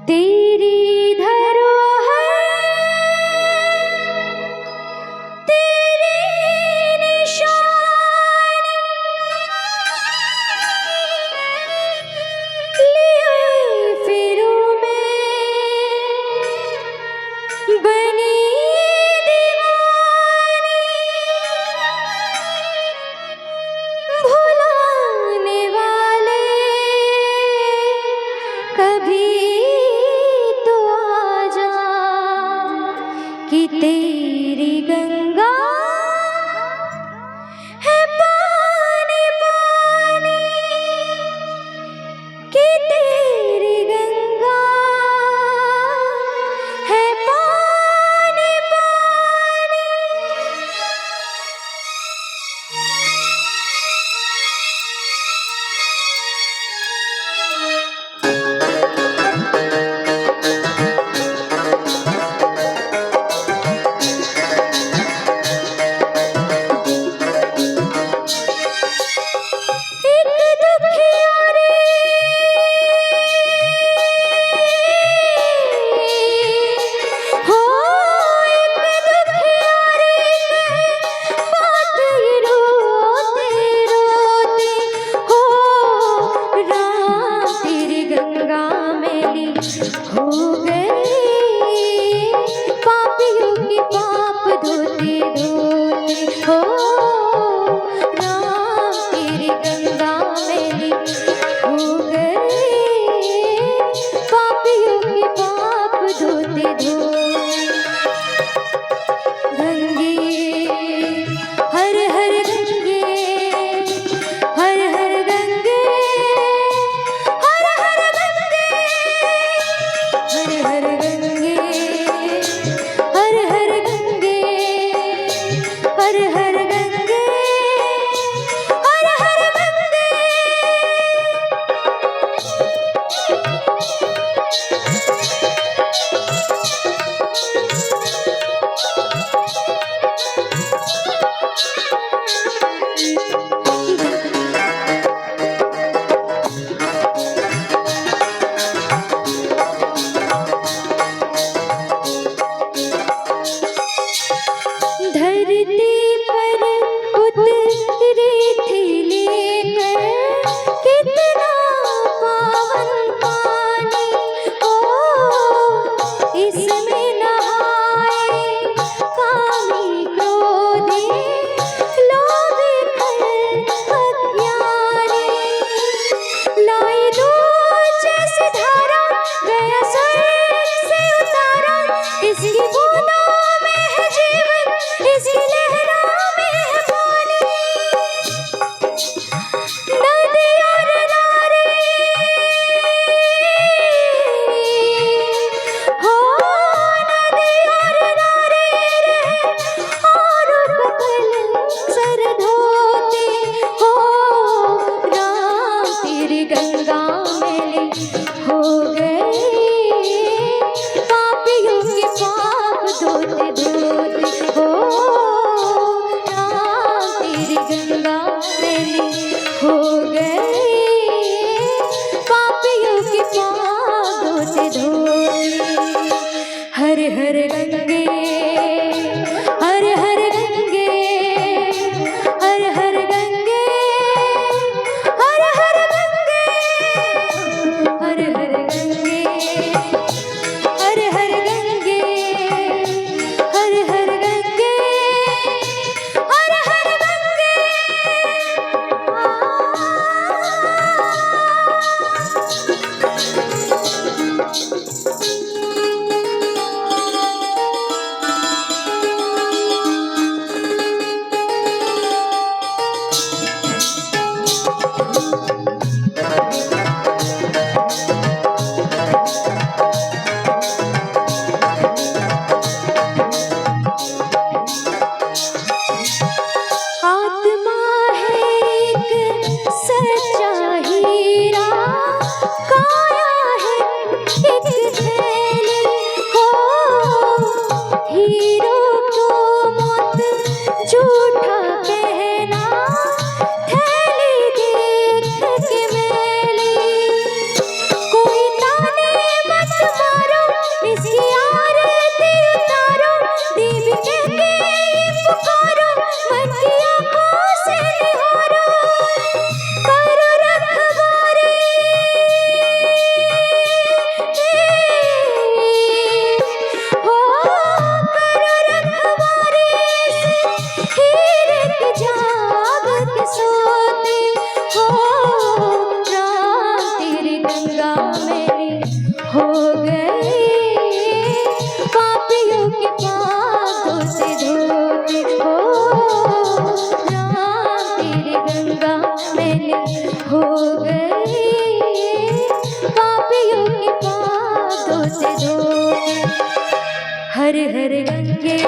तेरी धरोहर तेरी निशानी लिए फिरूं मैं बनी दीवानी भुलाने वाले कभी तो आ जा कि तेरी गंगा है पानी पानी कि तेरी गंगा है पानी पानी। एक दुखियारी हो एक दुखियारी बात ये रोते रोते हो राम तेरी गंगा मेली हो गई पापियों की पाप धोते धोते हो राम तेरी गंगा मेली हो गई पापियों की पाप धोते धोते। गंगे हर हर गंगे हर हर गंगे हर हर गंगे हर हर गंगे हर हर गंगे हर हर गंगे हर हर गंगे। धरती पर उतरी थी लेकर कितना पावन पानी ओ इसमें नहाए कामी क्रोधी लोग खल अज्ञानी लाई दो जैसे धारा गया स्वर्ग से उतारा इसकी बूंदों में है जीवन इसकी लहरों में है पानी नदी और नारे हो नदी और नारे रहे और कपल सर धोते हो राम तेरी गंगा मेली हो गई पापियों के पाप धोते धोते हो राम तेरी गंगा मेली हो गई पापियों के पाप धोते धोते। हर हर गंगे हर हर गंगे हर हर गंगे हर हर गंगे हर हर गंगे हर हर गंगे हर हर गंगे हर हर गंगे। आ हो गए पापियों के पापों से धोते हो। राम तेरे गंगा मैली हो गए पापियों के पापों से धोते। हर हर गंगे